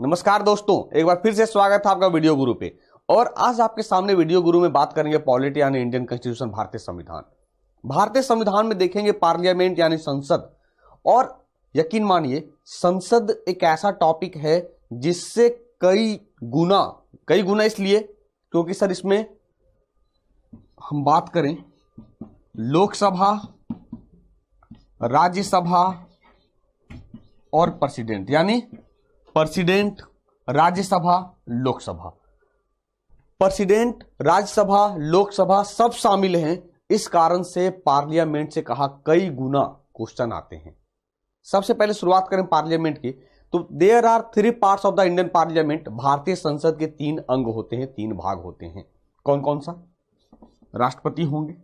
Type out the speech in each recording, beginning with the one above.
नमस्कार दोस्तों, एक बार फिर से स्वागत है आपका वीडियो गुरु पे। और आज आपके सामने वीडियो गुरु में बात करेंगे पॉलिटी यानी इंडियन कॉन्स्टिट्यूशन, भारतीय संविधान। भारतीय संविधान में देखेंगे पार्लियामेंट यानी संसद। और यकीन मानिए, संसद एक ऐसा टॉपिक है जिससे कई गुना इसलिए क्योंकि सर इसमें हम बात करें लोकसभा, राज्यसभा और प्रेसिडेंट, यानी प्रेसिडेंट, राज्यसभा, लोकसभा। प्रेसिडेंट, राज्यसभा, लोकसभा सब शामिल हैं। इस कारण से पार्लियामेंट से कहा कई गुना क्वेश्चन आते हैं। सबसे पहले शुरुआत करें पार्लियामेंट की, तो there are 3 parts of the Indian parliament. भारतीय संसद के 3 अंग होते हैं, 3 भाग होते हैं। कौन कौन सा? राष्ट्रपति होंगे,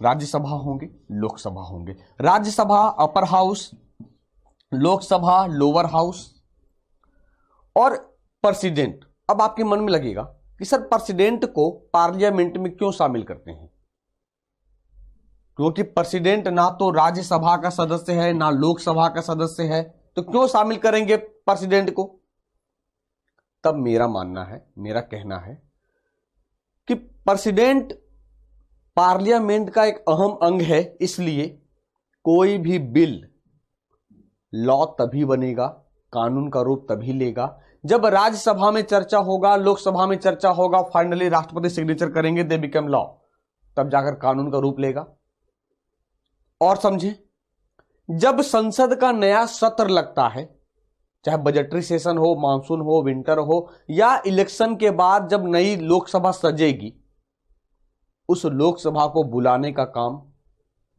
राज्यसभा होंगे, लोकसभा होंगे। Rajya Sabha upper house, Lok Sabha lower house और प्रेसिडेंट। अब आपके मन में लगेगा कि सर प्रेसिडेंट को पार्लियामेंट में क्यों शामिल करते हैं? क्योंकि प्रेसिडेंट ना तो राज्यसभा का सदस्य है ना लोकसभा का सदस्य है, तो क्यों शामिल करेंगे प्रेसिडेंट को? तब मेरा मानना है, मेरा कहना है कि प्रेसिडेंट पार्लियामेंट का एक अहम अंग है। इसलिए कोई भी बिल लॉ तभी बनेगा, कानून का रूप तभी लेगा जब राज्यसभा में चर्चा होगा, लोकसभा में चर्चा होगा, फाइनली राष्ट्रपति सिग्नेचर करेंगे, दे बिकम लॉ, तब जाकर कानून का रूप लेगा। और समझे, जब संसद का नया सत्र लगता है, चाहे बजटरी सेशन हो, मानसून हो, विंटर हो या इलेक्शन के बाद जब नई लोकसभा सजेगी, उस लोकसभा को बुलाने का काम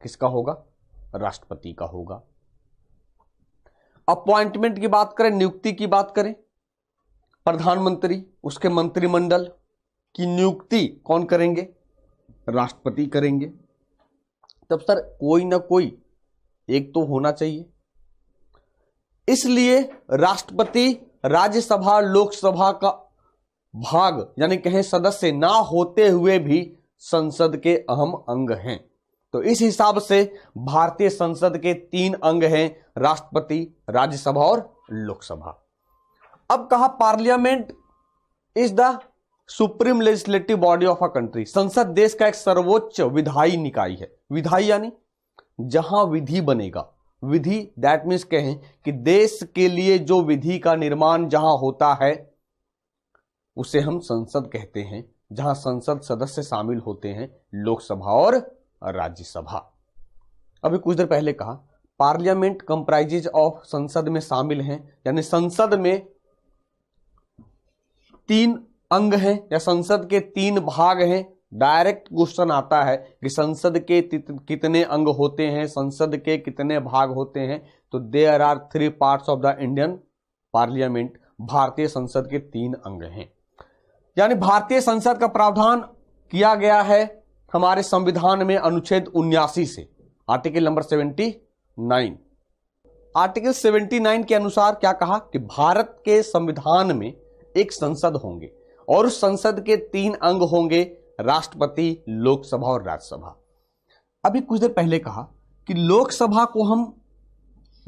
किसका होगा? राष्ट्रपति का होगा। अपॉइंटमेंट की बात करें, नियुक्ति की बात करें, प्रधानमंत्री, उसके मंत्रिमंडल की नियुक्ति कौन करेंगे? राष्ट्रपति करेंगे। तब सर कोई ना कोई एक तो होना चाहिए। इसलिए राष्ट्रपति राज्यसभा लोकसभा का भाग यानी कहें सदस्य ना होते हुए भी संसद के अहम अंग हैं। तो इस हिसाब से भारतीय संसद के 3 अंग हैं, राष्ट्रपति, राज्यसभा और लोकसभा। अब कहा parliament is the supreme legislative body of a country. संसद देश का एक सर्वोच्च विधायी निकाय है। विधायी यानी जहां विधि बनेगा। विधि दैट मीन्स कहें कि देश के लिए जो विधि का निर्माण जहां होता है उसे हम संसद कहते हैं। जहां संसद सदस्य शामिल होते हैं लोकसभा और राज्यसभा। अभी कुछ देर पहले कहा पार्लियामेंट कंप्राइजेज ऑफ, संसद में शामिल हैं, यानी संसद में 3 अंग हैं या संसद के 3 भाग हैं। डायरेक्ट क्वेश्चन आता है कि संसद के कितने अंग होते हैं, संसद के कितने भाग होते हैं? तो there are 3 parts of the Indian parliament. भारतीय संसद के 3 अंग हैं। यानी भारतीय संसद का प्रावधान किया गया है हमारे संविधान में अनुच्छेद 79 से, आर्टिकल नंबर 79। आर्टिकल 79 के अनुसार क्या कहा कि भारत के संविधान में एक संसद होंगे और उस संसद के 3 अंग होंगे, राष्ट्रपति, लोकसभा और राज्यसभा। अभी कुछ देर पहले कहा कि लोकसभा को हम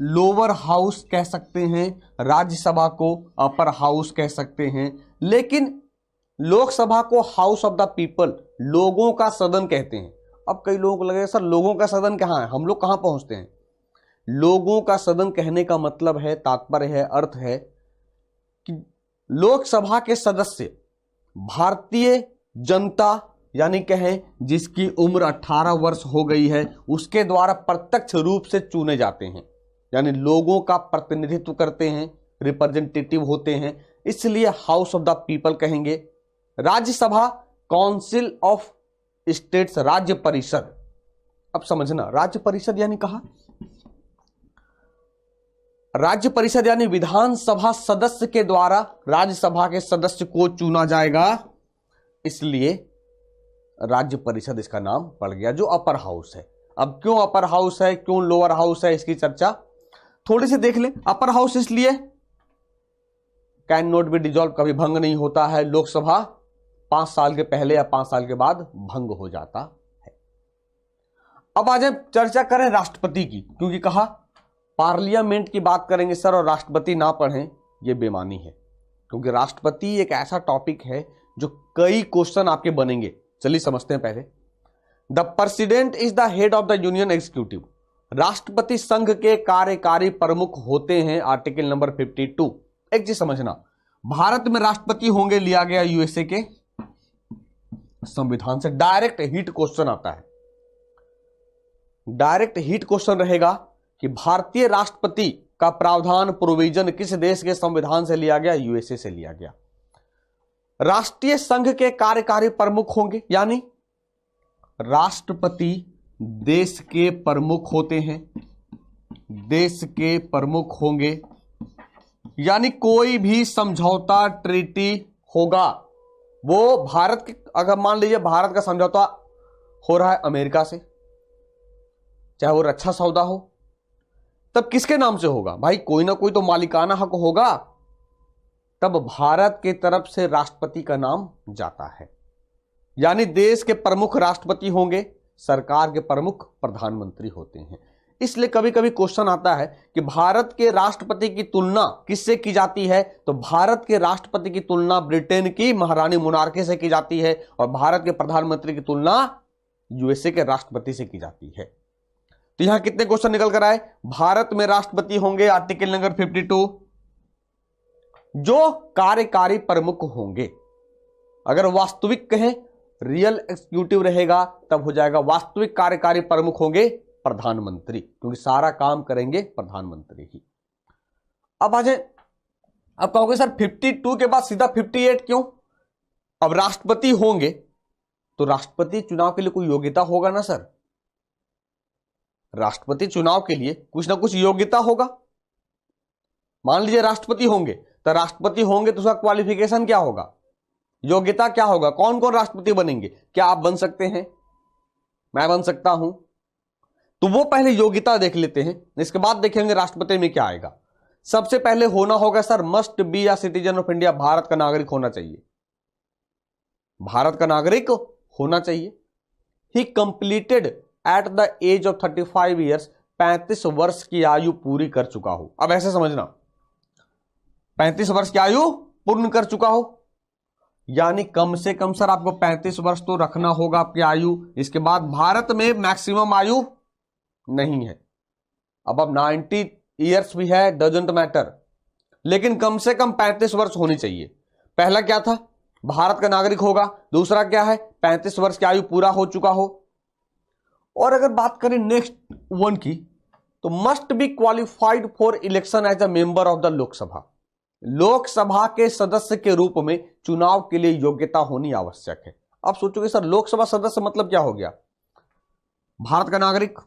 लोअर हाउस कह सकते हैं, राज्यसभा को अपर हाउस कह सकते हैं, लेकिन लोकसभा को हाउस ऑफ द पीपल, लोगों का सदन कहते हैं। अब कई लोगों को लगेगा सर लोगों का सदन कहां है, हम लोग कहां पहुंचते हैं? लोगों का सदन कहने का मतलब है, तात्पर्य है, अर्थ है कि लोकसभा के सदस्य भारतीय जनता यानी कहें जिसकी उम्र 18 वर्ष हो गई है उसके द्वारा प्रत्यक्ष रूप से चुने जाते हैं, यानी लोगों का प्रतिनिधित्व करते हैं, रिप्रेजेंटेटिव होते हैं, इसलिए हाउस ऑफ द पीपल कहेंगे। राज्यसभा काउंसिल ऑफ स्टेट्स, राज्य परिषद। अब समझना, राज्य परिषद यानी कहा, राज्य परिषद यानी विधानसभा सदस्य के द्वारा राज्यसभा के सदस्य को चुना जाएगा, इसलिए राज्य परिषद इसका नाम पड़ गया, जो अपर हाउस है। अब क्यों अपर हाउस है, क्यों लोअर हाउस है, इसकी चर्चा थोड़ी सी देख लें। अपर हाउस इसलिए कैन नॉट बी डिजॉल्व, कभी भंग नहीं होता है। लोकसभा 5 साल के पहले या 5 साल के बाद भंग हो जाता है। अब आज हम चर्चा करें राष्ट्रपति की, क्योंकि कहा पार्लियामेंट की बात करेंगे सर और राष्ट्रपति ना पढ़ें, यह बेमानी है। क्योंकि राष्ट्रपति एक ऐसा टॉपिक है जो कई क्वेश्चन आपके बनेंगे। चलिए समझते हैं पहले। The president is the head of the union executive. राष्ट्रपति संघ के कार्यकारी प्रमुख होते हैं, आर्टिकल नंबर 52। एक चीज समझना, भारत में राष्ट्रपति होंगे लिया गया यूएसए के संविधान से। डायरेक्ट हिट क्वेश्चन आता है, डायरेक्ट हिट क्वेश्चन रहेगा कि भारतीय राष्ट्रपति का प्रावधान प्रोविजन किस देश के संविधान से लिया गया? यूएसए से लिया गया। राष्ट्रीय संघ के कार्यकारी प्रमुख होंगे, यानी राष्ट्रपति देश के प्रमुख होते हैं, देश के प्रमुख होंगे, यानी कोई भी समझौता ट्रीटी होगा वो भारत के, अगर मान लीजिए भारत का समझौता हो रहा है अमेरिका से, चाहे वो रक्षा सौदा हो, तब किसके नाम से होगा? भाई कोई ना कोई तो मालिकाना हक होगा, तब भारत के तरफ से राष्ट्रपति का नाम जाता है। यानी देश के प्रमुख राष्ट्रपति होंगे, सरकार के प्रमुख प्रधानमंत्री होते हैं। इसलिए कभी कभी क्वेश्चन आता है कि भारत के राष्ट्रपति की तुलना किससे की जाती है? तो भारत के राष्ट्रपति की तुलना ब्रिटेन की महारानी मोनार्की से की जाती है, और भारत के प्रधानमंत्री की तुलना यूएसए के राष्ट्रपति से की जाती है। तो यहां कितने क्वेश्चन निकल कर आए? भारत में राष्ट्रपति होंगे, आर्टिकल नंबर 52, जो कार्यकारी प्रमुख होंगे। अगर वास्तविक कहें, रियल एग्जीक्यूटिव रहेगा, तब हो जाएगा वास्तविक कार्यकारी प्रमुख होंगे प्रधानमंत्री, क्योंकि सारा काम करेंगे प्रधानमंत्री ही। अब आ जाए, अब कहोगे सर 52 के बाद सीधा 58 क्यों? अब राष्ट्रपति होंगे तो राष्ट्रपति चुनाव के लिए कोई योग्यता होगा ना सर। राष्ट्रपति चुनाव के लिए कुछ ना कुछ योग्यता होगा। मान लीजिए राष्ट्रपति होंगे, तो राष्ट्रपति होंगे तो उसका क्वालिफिकेशन क्या होगा, योग्यता क्या होगा? कौन कौन राष्ट्रपति बनेंगे? क्या आप बन सकते हैं? मैं बन सकता हूं? तो वो पहले योग्यता देख लेते हैं, इसके बाद देखेंगे राष्ट्रपति में क्या आएगा। सबसे पहले होना होगा sir, must be a citizen of India, Bharat का नागरिक होना चाहिए, भारत का नागरिक होना चाहिए। He completed at the age of 35 years, 35 वर्ष की आयु पूरी कर चुका हो। अब ऐसे समझना, 35 वर्ष की आयु पूर्ण कर चुका हो, यानी कम से कम सर आपको 35 वर्ष तो रखना होगा आपकी आयु। इसके बाद भारत में मैक्सिमम आयु नहीं है। अब 90 ईयर्स भी है, डजंट मैटर, लेकिन कम से कम 35 वर्ष होनी चाहिए। पहला क्या था? भारत का नागरिक होगा। दूसरा क्या है? 35 वर्ष की आयु पूरा हो चुका हो। और अगर बात करें नेक्स्ट वन की, तो must be qualified for election as a member of the Lok Sabha. Lok Sabha के सदस्य के रूप में चुनाव के लिए योग्यता होनी आवश्यक है। अब सोचोगे सर लोकसभा सदस्य मतलब क्या हो गया? भारत का नागरिक,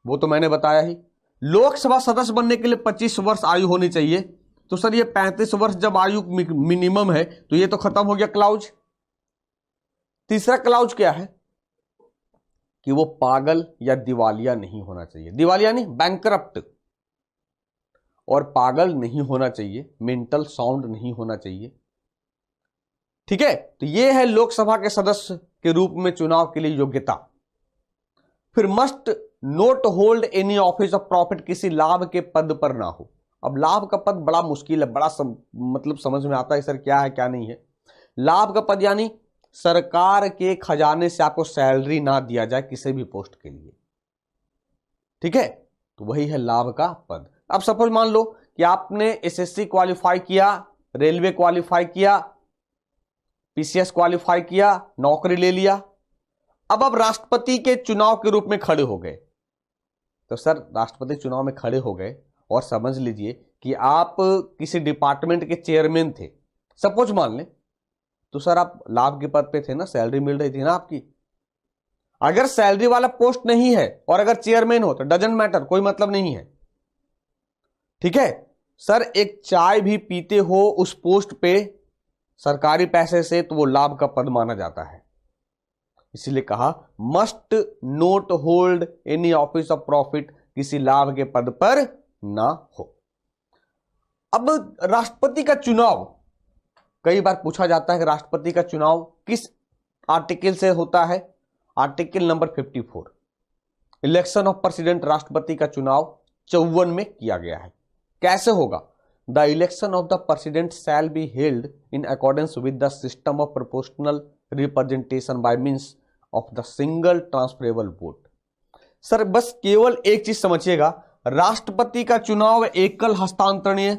वो तो मैंने बताया ही। लोकसभा सदस्य बनने के लिए 25 वर्ष आयु होनी चाहिए। तो सर ये 35 वर्ष जब आयु मिनिमम है, तो ये तो खत्म हो गया क्लाउज। तीसरा क्लाउज क्या है? कि वो पागल या दिवालिया नहीं होना चाहिए। दिवालिया नहीं, बैंकरप्ट। और पागल नहीं होना चाहिए, मेंटल साउंड नहीं होना चाहिए। ठीक है, तो ये है लोकसभा के सदस्य के रूप में चुनाव के लिए योग्यता। फिर must note hold any office of profit, किसी लाभ के पद पर ना हो। अब लाभ का पद बड़ा मुश्किल है, बड़ा मतलब समझ में आता है सर क्या है क्या नहीं है। लाभ का पद यानी सरकार के खजाने से आपको सैलरी ना दिया जाए किसी भी पोस्ट के लिए। ठीक है, तो वही है लाभ का पद। अब सपोज मान लो कि आपने एसएससी क्वालिफाई किया, रेलवे क्वालिफाई किया, पीसीएस क्वालिफाई किया, नौकरी ले लिया। अब आप राष्ट्रपति के चुनाव के रूप में खड़े हो गए। तो सर राष्ट्रपति चुनाव में खड़े हो गए और समझ लीजिए कि आप किसी डिपार्टमेंट के चेयरमैन थे, सपोज मान लें। तो सर आप लाभ के पद पे थे ना, सैलरी मिल रही थी ना आपकी। अगर सैलरी वाला पोस्ट नहीं है और अगर चेयरमैन हो तो डजंट मैटर, कोई मतलब नहीं है। ठीक है सर, एक चाय भी पीते हो उस पोस्ट पे सरकारी पैसे से, तो वो लाभ का पद माना जाता है। इसीलिए कहा must note hold any office of profit, किसी लाभ के पद पर ना हो। अब राष्ट्रपति का चुनाव कई बार पूछा जाता है कि राष्ट्रपति का चुनाव किस आर्टिकल से होता है? Article number 54, election of president. राष्ट्रपति का चुनाव 54 में किया गया है। कैसे होगा? The election of the president shall be held in accordance with the system of proportional representation by means of the single transferable vote. Sir बस केवल एक चीज समझिएगा, राष्ट्रपति का चुनाव एकल हस्तांतरणीय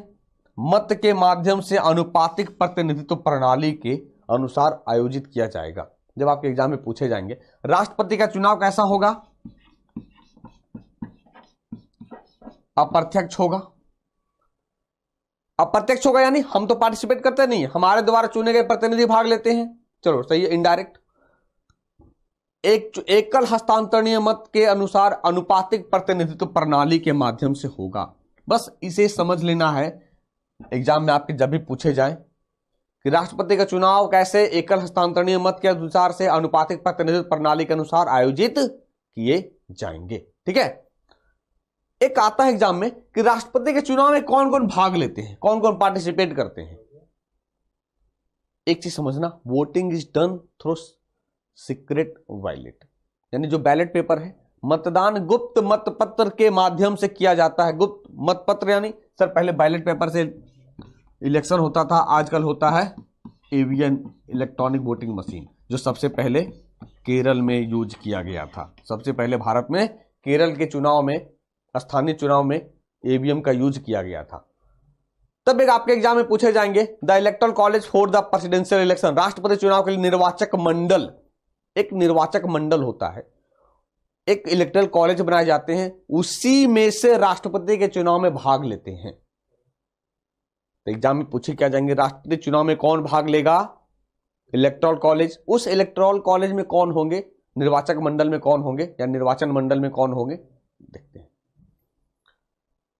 मत के माध्यम से अनुपातिक प्रतिनिधित्व प्रणाली के अनुसार आयोजित किया जाएगा। जब आपके एग्जाम में पूछे जाएंगे राष्ट्रपति का चुनाव कैसा होगा, अप्रत्यक्ष होगा। अप्रत्यक्ष होगा यानी हम तो पार्टिसिपेट करते नहीं, हमारे द्वारा चुने गए प्रतिनिधि भाग लेते हैं, चलो सही है। इनडायरेक्ट एक एकल हस्तांतरणीय मत के अनुसार अनुपातिक प्रतिनिधित्व प्रणाली के माध्यम से होगा। बस इसे समझ लेना है, एग्जाम में आपके जब भी पूछे जाए कि राष्ट्रपति का चुनाव कैसे एकल हस्तांतरणीय मत के अनुसार से अनुपातिक प्रतिनिधित्व प्रणाली के अनुसार आयोजित किए जाएंगे। ठीक है, एक आता है एग्जाम में कि राष्ट्रपति के चुनाव में कौन कौन भाग लेते हैं, कौन कौन पार्टिसिपेट करते हैं। एक चीज समझना, voting is done through secret ballot, यानी जो बैलेट पेपर है, मतदान गुप्त मतपत्र के माध्यम से किया जाता है। गुप्त मतपत्र यानी सर पहले बैलेट पेपर से इलेक्शन होता था, आजकल होता है ईवीएम इलेक्ट्रॉनिक वोटिंग मशीन, जो सबसे पहले केरल में यूज किया गया था। सबसे पहले भारत में केरल के चुनाव में, स्थानीय चुनाव में ईवीएम का यूज किया गया था। तब एक आपके एग्जाम में पूछे जाएंगे the electoral college for the presidential election, राष्ट्रपति चुनाव के लिए निर्वाचक मंडल, एक निर्वाचक मंडल होता है, एक इलेक्टोरल कॉलेज बनाए जाते हैं, उसी में से राष्ट्रपति के चुनाव में भाग लेते हैं। तो एग्जाम में पूछे क्या जाएंगे, राष्ट्रपति चुनाव में कौन भाग लेगा, इलेक्टोरल कॉलेज, उस इलेक्टोरल कॉलेज में कौन होंगे, निर्वाचक मंडल में कौन होंगे या निर्वाचन मंडल में कौन होंगे, देखते हैं।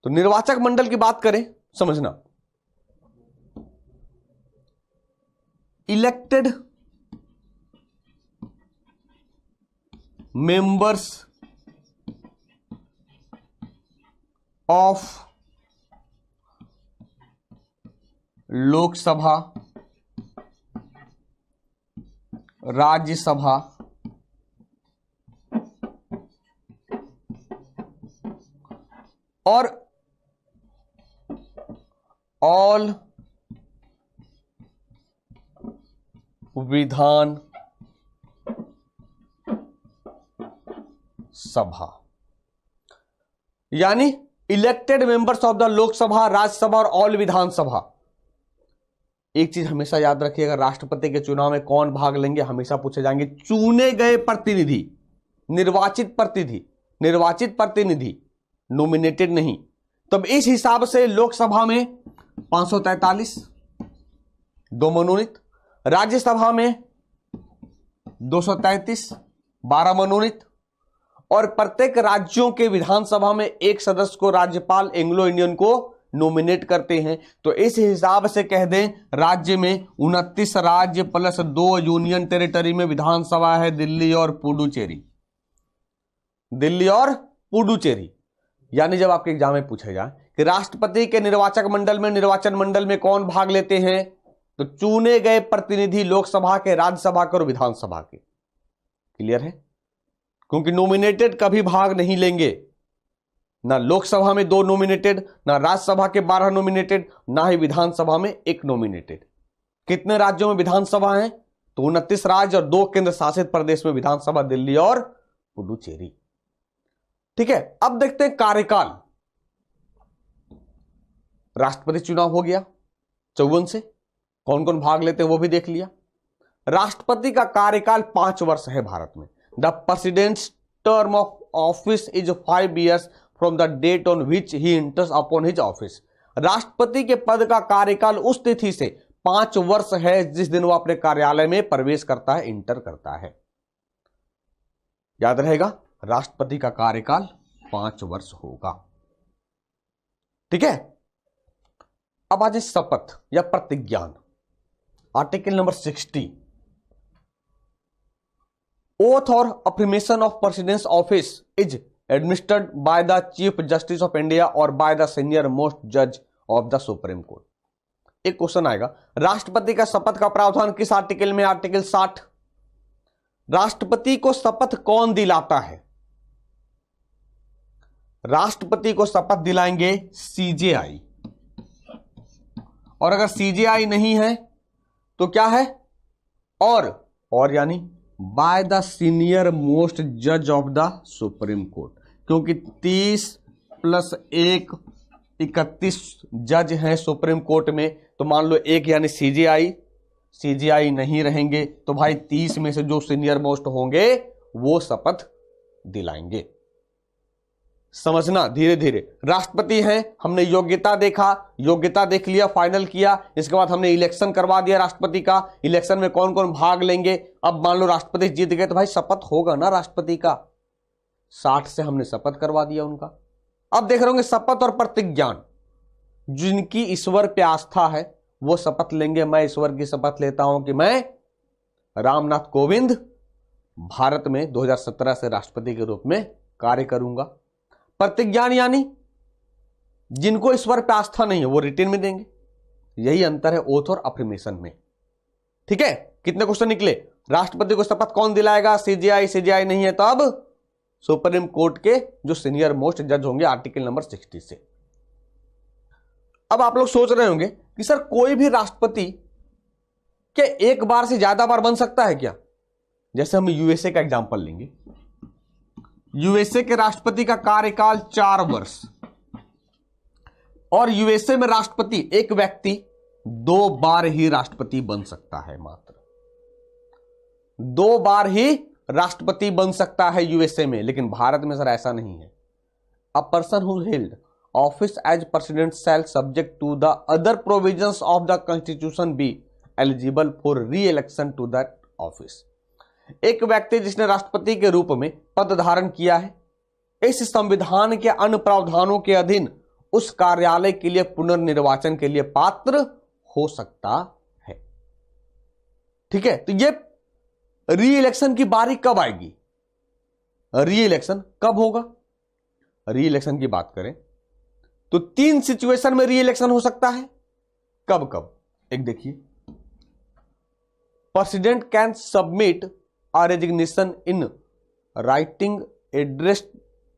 तो निर्वाचक मंडल की बात करें, समझना, elected members of Lok Sabha, Rajya Sabha और ऑल विधान सभा, यानी elected members of the Lok Sabha, Rajya Sabha और ऑल विधानसभा। एक चीज हमेशा याद रखिएगा, राष्ट्रपति के चुनाव में कौन भाग लेंगे, हमेशा पूछे जाएंगे चुने गए प्रतिनिधि, निर्वाचित प्रतिनिधि, निर्वाचित प्रतिनिधि, नॉमिनेटेड नहीं। तब इस हिसाब से लोकसभा में 543 दो मनोनीत, राज्यसभा में 233 12 मनोनीत, और प्रत्येक राज्यों के विधानसभा में एक सदस्य को राज्यपाल एंग्लो इंडियन को नॉमिनेट करते हैं। तो इस हिसाब से कह दें राज्य में 29 राज्य प्लस 2 यूनियन टेरिटरी में विधानसभा है, दिल्ली और पुडुचेरी, दिल्ली और पुडुचेरी। यानी जब आपके एग्जाम में पूछा जाए कि राष्ट्रपति के निर्वाचक मंडल में, निर्वाचन मंडल में कौन भाग लेते हैं, तो चुने गए प्रतिनिधि लोकसभा के, राज्यसभा के और विधानसभा के। क्लियर है, क्योंकि नॉमिनेटेड कभी भाग नहीं लेंगे, ना लोकसभा में 2 नॉमिनेटेड, ना राज्यसभा के 12 नॉमिनेटेड, ना ही विधानसभा में 1 नॉमिनेटेड। कितने राज्यों में विधानसभा है, तो 29 राज्य और 2 केंद्र शासित प्रदेश में विधानसभा, दिल्ली और पुडुचेरी। ठीक है, अब देखते हैं कार्यकाल। राष्ट्रपति चुनाव हो गया 54 से, कौन कौन भाग लेते हैं वो भी देख लिया। राष्ट्रपति का कार्यकाल 5 वर्ष है भारत में। The president's term of office is 5 years from the date on which he enters upon his office. राष्ट्रपति के पद का कार्यकाल उस तिथि से 5 वर्ष है जिस दिन वो अपने कार्यालय में प्रवेश करता है, इंटर करता है। याद रहेगा, राष्ट्रपति का कार्यकाल 5 वर्ष होगा। ठीक है, अब आज शपथ या प्रतिज्ञान, article number 60, oath or affirmation of president's office is administered by the Chief Justice of India or by the senior most judge of the Supreme Court। एक क्वेश्चन आएगा, राष्ट्रपति का शपथ का प्रावधान किस आर्टिकल में, आर्टिकल 60। राष्ट्रपति को शपथ कौन दिलाता है, राष्ट्रपति को शपथ दिलाएंगे सीजेआई, और अगर सीजेआई नहीं है तो क्या है, और यानी बाय द सीनियर मोस्ट जज ऑफ द सुप्रीम कोर्ट, क्योंकि 30 + 1 31 जज हैं सुप्रीम कोर्ट में, तो मान लो एक यानी सीजेआई नहीं रहेंगे, तो भाई 30 में से जो सीनियर मोस्ट होंगे वो शपथ दिलाएंगे। समझना धीरे धीरे। राष्ट्रपति हैं, हमने योग्यता देखा, योग्यता देख लिया, फाइनल किया, इसके बाद हमने इलेक्शन करवा दिया राष्ट्रपति का, इलेक्शन में कौन कौन भाग लेंगे। अब मान लो राष्ट्रपति जीत गए तो भाई शपथ होगा ना राष्ट्रपति का, 60 से हमने शपथ करवा दिया उनका। अब देख रहे होंगे शपथ और प्रतिज्ञान, जिनकी ईश्वर पे आस्था है वो शपथ लेंगे। मैं ईश्वर की शपथ लेता हूं कि मैं रामनाथ कोविंद भारत में 2017 से राष्ट्रपति के रूप में कार्य करूंगा। प्रतिज्ञान यानी जिनको ईश्वर पे आस्था नहीं है वो रिटन में देंगे। यही अंतर है ओथ और अफर्मेशन में। ठीक है, कितने क्वेश्चन निकले। राष्ट्रपति को शपथ कौन दिलाएगा, सीजेआई नहीं है तो अब सुप्रीम कोर्ट के जो सीनियर मोस्ट जज होंगे आर्टिकल नंबर 60 से। अब आप लोग सोच रहे होंगे कि सर कोई भी राष्ट्रपति के एक बार से ज्यादा बार बन सकता है क्या। जैसे हम यूएसए का एग्जांपल लेंगे, यूएसए के राष्ट्रपति का कार्यकाल 4 वर्ष, और यूएसए में राष्ट्रपति एक व्यक्ति 2 बार ही राष्ट्रपति बन सकता है, मात्र 2 बार ही राष्ट्रपति बन सकता है यूएसए में। लेकिन भारत में सर ऐसा नहीं है। A person who held office as president shall subject to the other provisions of the constitution be eligible for re election to that office. एक व्यक्ति जिसने राष्ट्रपति के रूप में पद धारण किया है, इस संविधान के अन्य प्रावधानों के अधीन उस कार्यालय के लिए पुनर्निर्वाचन के लिए पात्र हो सकता है। ठीक है, तो ये री इलेक्शन की बारी कब आएगी, री इलेक्शन कब होगा। री इलेक्शन की बात करें तो 3 सिचुएशन में री इलेक्शन हो सकता है। कब कब, एक देखिए, president can submit a resignation in writing addressed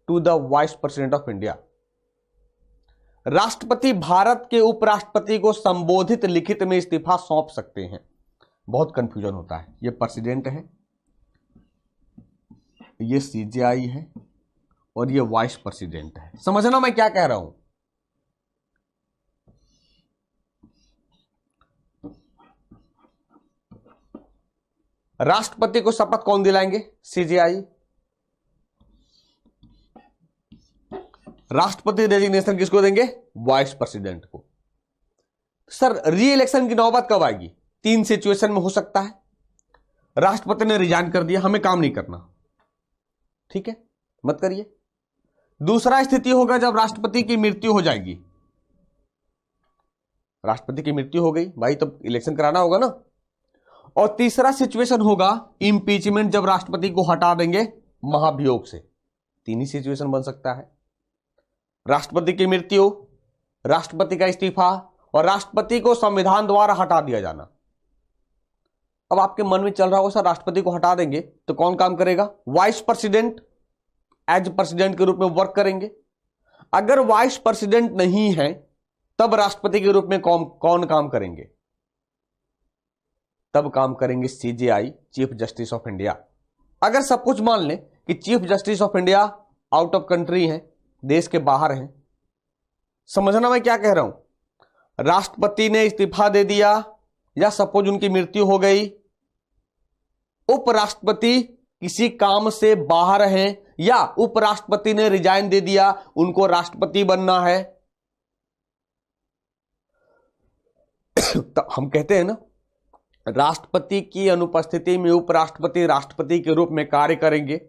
to the vice president of India। राष्ट्रपति भारत के उपराष्ट्रपति को संबोधित लिखित में इस्तीफा सौंप सकते हैं। बहुत कंफ्यूजन होता है, ये प्रेसिडेंट है, ये सीजेआई है और ये वाइस प्रेसिडेंट है। समझना मैं क्या कह रहा हूं। राष्ट्रपति को शपथ कौन दिलाएंगे, सीजेआई। राष्ट्रपति रेजिग्नेशन किसको देंगे, वाइस प्रेसिडेंट को। सर री इलेक्शन की नौबत कब आएगी, 3 सिचुएशन में हो सकता है। राष्ट्रपति ने रिजाइन कर दिया, हमें काम नहीं करना, ठीक है मत करिए। दूसरा स्थिति होगा जब राष्ट्रपति की मृत्यु हो जाएगी। राष्ट्रपति की मृत्यु हो गई भाई, तब इलेक्शन कराना होगा ना। और तीसरा सिचुएशन होगा इंपीचमेंट, जब राष्ट्रपति को हटा देंगे महाभियोग से। 3 ही सिचुएशन बन सकता है, राष्ट्रपति की मृत्यु, राष्ट्रपति का इस्तीफा और राष्ट्रपति को संविधान द्वारा हटा दिया जाना। अब आपके मन में चल रहा होगा सर राष्ट्रपति को हटा देंगे तो कौन काम करेगा, वाइस प्रेसिडेंट एज प्रेसिडेंट के रूप में वर्क करेंगे। अगर वाइस प्रेसिडेंट नहीं है तब राष्ट्रपति के रूप में कौन काम करेंगे, तब काम करेंगे CJI, chief justice of India. अगर सब कुछ मान लें कि chief justice of India out of country हैं, देश के बाहर हैं। समझना मैं क्या कह रहा हूं। राष्ट्रपति ने इस्तीफा दे दिया या सपोज उनकी मृत्यु हो गई, उपराष्ट्रपति किसी काम से बाहर हैं या उपराष्ट्रपति ने रिजाइन दे दिया, उनको राष्ट्रपति बनना है, तो हम कहते हैं ना राष्ट्रपति की अनुपस्थिति में उपराष्ट्रपति राष्ट्रपति के रूप में कार्य करेंगे।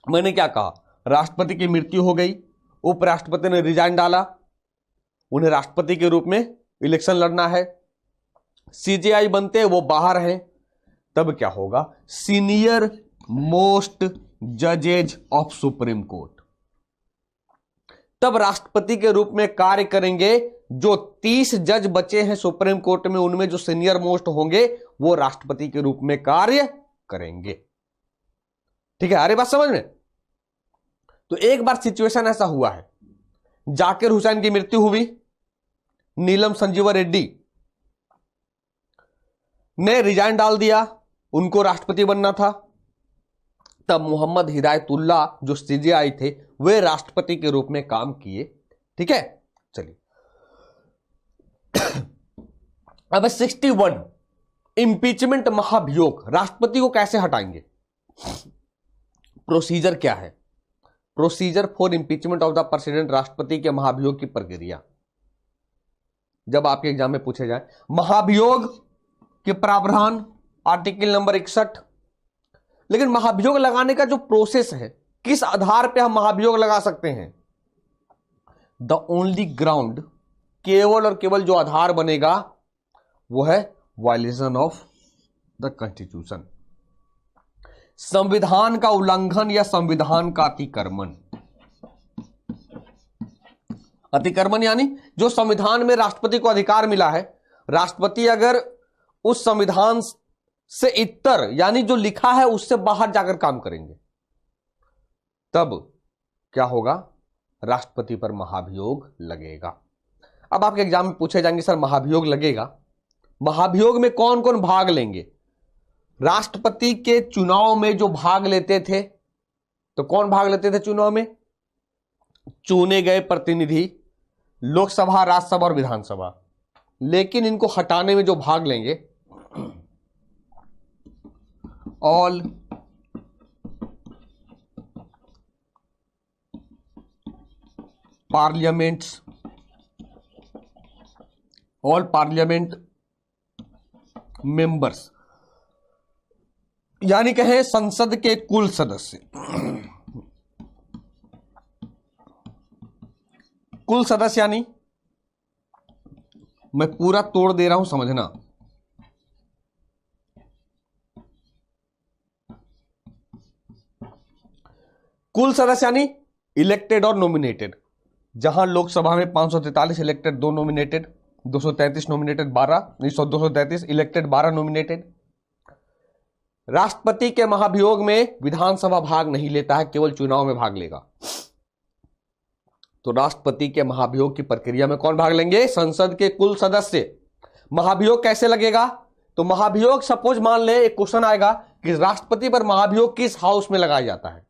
मैंने क्या कहा, राष्ट्रपति की मृत्यु हो गई, उपराष्ट्रपति ने रिजाइन डाला, उन्हें राष्ट्रपति के रूप में इलेक्शन लड़ना है, सीजेआई बनते वो बाहर हैं, तब क्या होगा, सीनियर मोस्ट जजेज ऑफ सुप्रीम कोर्ट तब राष्ट्रपति के रूप में कार्य करेंगे। जो 30 जज बचे हैं सुप्रीम कोर्ट में, उनमें जो सीनियर मोस्ट होंगे वो राष्ट्रपति के रूप में कार्य करेंगे। ठीक है, अरे बात समझ में। तो एक बार सिचुएशन ऐसा हुआ है, जाकिर हुसैन की मृत्यु हुई, नीलम संजीवा रेड्डी ने रिजाइन डाल दिया, उनको राष्ट्रपति बनना था। तब मोहम्मद हिदायतुल्लाह जो सीजेआई थे वे राष्ट्रपति के रूप में काम किए। ठीक है, चलिए अब 61 इंपीचमेंट महाभियोग, राष्ट्रपति को कैसे हटाएंगे, प्रोसीजर क्या है, procedure for impeachment of the president, राष्ट्रपति के महाभियोग की प्रक्रिया जब आपके एग्जाम में पूछे जाए। महाभियोग के प्रावधान आर्टिकल नंबर 61। लेकिन महाभियोग लगाने का जो प्रोसेस है, किस आधार पे हम महाभियोग लगा सकते हैं, द ओनली ग्राउंड, केवल और केवल जो आधार बनेगा वो है वायलेशन ऑफ द कॉन्स्टिट्यूशन, संविधान का उल्लंघन या संविधान का अतिक्रमण। अतिक्रमण यानी जो संविधान में राष्ट्रपति को अधिकार मिला है, राष्ट्रपति अगर उस संविधान से इतर यानी जो लिखा है उससे बाहर जाकर काम करेंगे, तब क्या होगा, राष्ट्रपति पर महाभियोग लगेगा। अब आपके एग्जाम में पूछे जाएंगे सर महाभियोग लगेगा, महाभियोग में कौन कौन भाग लेंगे। राष्ट्रपति के चुनाव में जो भाग लेते थे, तो कौन भाग लेते थे चुनाव में, चुने गए प्रतिनिधि, लोकसभा, राज्यसभा और विधानसभा। लेकिन इनको हटाने में जो भाग लेंगे, all parliaments, all parliament members, यानी कहें संसद के कुल सदस्य, कुल सदस्य यानी मैं पूरा तोड़ दे रहा हूं, समझना। कुल सदस्य यानी इलेक्टेड और नॉमिनेटेड, जहां लोकसभा में 543 elected, 2 nominated, 233 nominated, 233 elected, 12 nominated. राष्ट्रपति के महाभियोग में विधानसभा भाग नहीं लेता है, केवल चुनाव में भाग लेगा। तो राष्ट्रपति के महाभियोग की प्रक्रिया में कौन भाग लेंगे, संसद के कुल सदस्य। महाभियोग कैसे लगेगा, तो महाभियोग सपोज मान ले एक क्वेश्चन आएगा कि राष्ट्रपति पर महाभियोग किस हाउस में लगाया जाता है,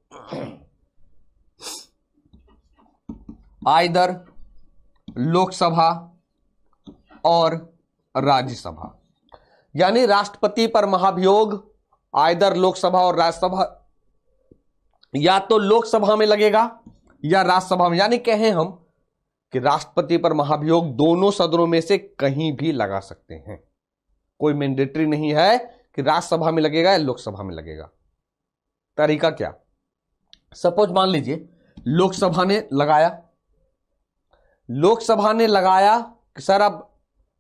आइदर लोकसभा और राज्यसभा। यानी राष्ट्रपति पर महाभियोग आइदर लोकसभा और राज्यसभा, या तो लोकसभा में लगेगा या राज्यसभा में। यानी कहें हम कि राष्ट्रपति पर महाभियोग दोनों सदनों में से कहीं भी लगा सकते हैं, कोई मैंडेटरी नहीं है कि राज्यसभा में लगेगा या लोकसभा में लगेगा। तरीका क्या, सपोज मान लीजिए लोकसभा ने लगाया कि सर अब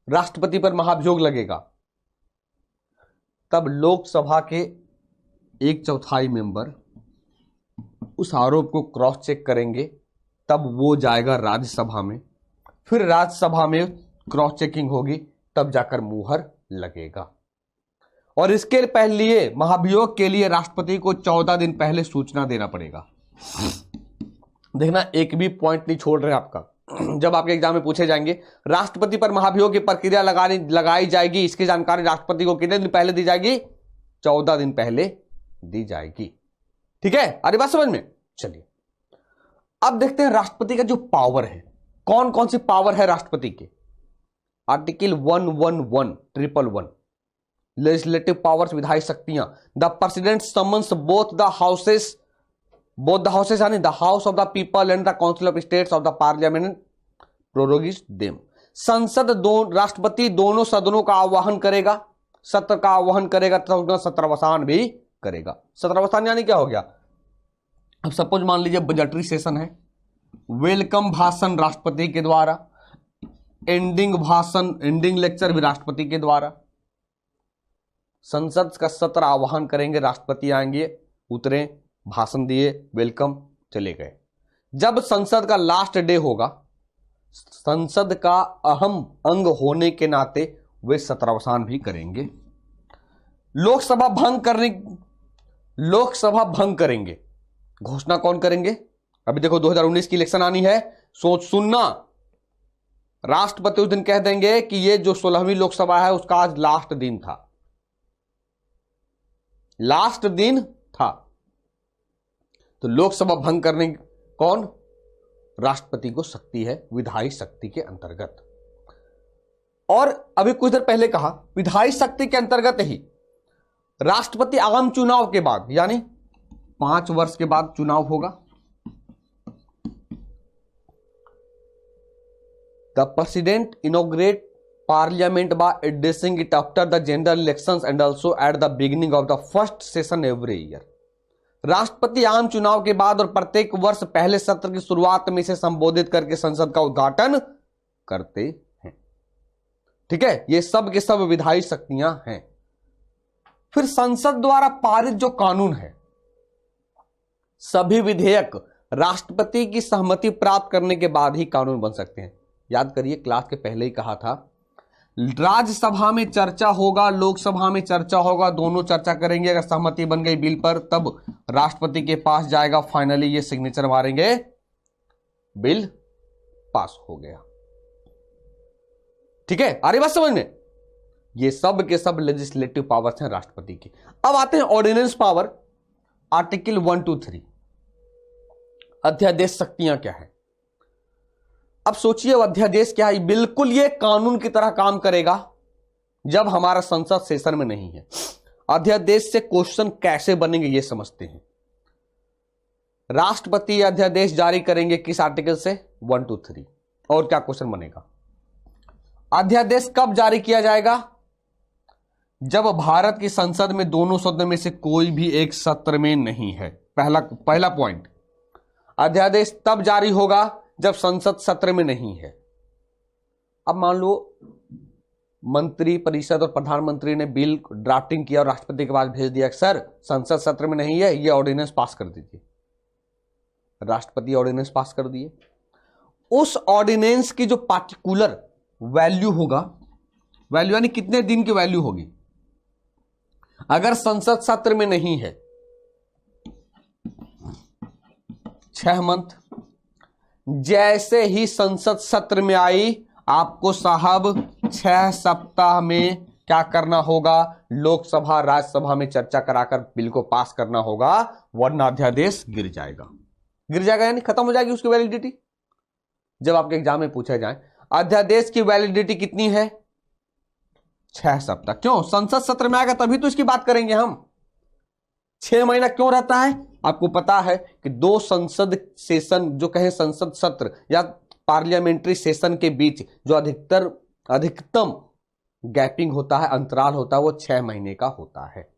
राष्ट्रपति पर महाभियोग लगेगा, तब लोकसभा के 1/4 मेंबर उस आरोप को क्रॉस चेक करेंगे, तब वो जाएगा राज्यसभा में, फिर राज्यसभा में क्रॉस चेकिंग होगी, तब जाकर मुहर लगेगा। और इसके पहले महाभियोग के लिए राष्ट्रपति को 14 दिन पहले सूचना देना पड़ेगा। देखना एक भी पॉइंट नहीं छोड़ रहे आपका, जब आपके एग्जाम में पूछे जाएंगे राष्ट्रपति पर महाभियोग की प्रक्रिया लगाई जाएगी, इसकी जानकारी राष्ट्रपति को कितने दिन पहले दी जाएगी, 14 दिन पहले दी जाएगी। ठीक है, अरे बात समझ में। चलिए अब देखते हैं राष्ट्रपति का जो पावर है, कौन कौन सी पावर है राष्ट्रपति के। आर्टिकल 111 लेजिस्लेटिव पावर्स, विधायी शक्तियां। The president summons both the houses यानी the house of the people and the council of states of the parliament prorogates them. संसद राष्ट्रपति दोनों सदनों का आह्वान करेगा, सत्र का आह्वान करेगा तथा सत्रावसान भी करेगा। सत्रावसान यानी क्या हो गया, अब सपोज मान लीजिए बजटरी सेशन है, वेलकम भाषण राष्ट्रपति के द्वारा, एंडिंग लेक्चर भी राष्ट्रपति के द्वारा। संसद का सत्र आह्वान करेंगे, राष्ट्रपति आएंगे, उतरे, भाषण दिए, वेलकम, चले गए। जब संसद का लास्ट डे होगा, संसद का अहम अंग होने के नाते वे सत्रावसान भी करेंगे। लोकसभा भंग करेंगे, घोषणा कौन करेंगे। अभी देखो 2019 की इलेक्शन आनी है, सोच सुनना, राष्ट्रपति उस दिन कह देंगे कि ये जो 16वीं लोकसभा है उसका आज लास्ट दिन था, लास्ट दिन था। तो लोकसभा भंग करने कौन? राष्ट्रपति को शक्ति है विधायी शक्ति के अंतर्गत। और अभी कुछ देर पहले कहा विधायी शक्ति के अंतर्गत ही राष्ट्रपति आम चुनाव के बाद, यानी 5 वर्ष के बाद चुनाव होगा। The president inaugurate parliament by addressing it after the general elections and also at the beginning of the first session every year. राष्ट्रपति आम चुनाव के बाद और प्रत्येक वर्ष पहले सत्र की शुरुआत में इसे संबोधित करके संसद का उद्घाटन करते हैं। ठीक है, ये सब के सब विधायी शक्तियां हैं। फिर संसद द्वारा पारित जो कानून है, सभी विधेयक राष्ट्रपति की सहमति प्राप्त करने के बाद ही कानून बन सकते हैं। याद करिए, क्लास के पहले ही कहा था राज्यसभा में चर्चा होगा, लोकसभा में चर्चा होगा, दोनों चर्चा करेंगे। अगर सहमति बन गई बिल पर तब राष्ट्रपति के पास जाएगा, फाइनली ये सिग्नेचर मारेंगे, बिल पास हो गया। ठीक है, आ रही बात समझ में? ये सब के सब लेजिस्लेटिव पावर्स हैं राष्ट्रपति की। अब आते हैं ऑर्डिनेंस पावर, आर्टिकल 1 to 3। अध्यादेश शक्तियां क्या है? अब सोचिए अध्यादेश क्या है? बिल्कुल ये कानून की तरह काम करेगा जब हमारा संसद सेशन में नहीं है। अध्यादेश से क्वेश्चन कैसे बनेंगे ये समझते हैं। राष्ट्रपति अध्यादेश जारी करेंगे किस आर्टिकल से? 1 to 3। और क्या क्वेश्चन बनेगा? अध्यादेश कब जारी किया जाएगा? जब भारत की संसद में दोनों सदनों में से कोई भी एक सत्र में नहीं है। पहला पॉइंट, अध्यादेश तब जारी होगा जब संसद सत्र में नहीं है। अब मान लो मंत्री परिषद और प्रधानमंत्री ने बिल ड्राफ्टिंग किया और राष्ट्रपति के पास भेज दिया, सर संसद सत्र में नहीं है, ये ऑर्डिनेंस पास कर दीजिए। राष्ट्रपति ऑर्डिनेंस पास कर दिए। उस ऑर्डिनेंस की जो पार्टिकुलर वैल्यू होगा, वैल्यू यानी कितने दिन की वैल्यू होगी, अगर संसद सत्र में नहीं है 6 मंथ, जैसे ही संसद सत्र में आई आपको साहब 6 सप्ताह में क्या करना होगा? लोकसभा राज्यसभा में चर्चा कराकर बिल को पास करना होगा, वरना अध्यादेश गिर जाएगा। गिर जाएगा यानी खत्म हो जाएगी उसकी वैलिडिटी। जब आपके एग्जाम में पूछा जाए अध्यादेश की वैलिडिटी कितनी है? 6 सप्ताह। क्यों? संसद सत्र में आएगा तभी तो इसकी बात करेंगे हम। 6 महीना क्यों रहता है? आपको पता है कि 2 संसद सेशन, जो कहें संसद सत्र या पार्लियामेंट्री सेशन के बीच जो अधिकतम गैपिंग होता है, अंतराल होता है, वो 6 महीने का होता है।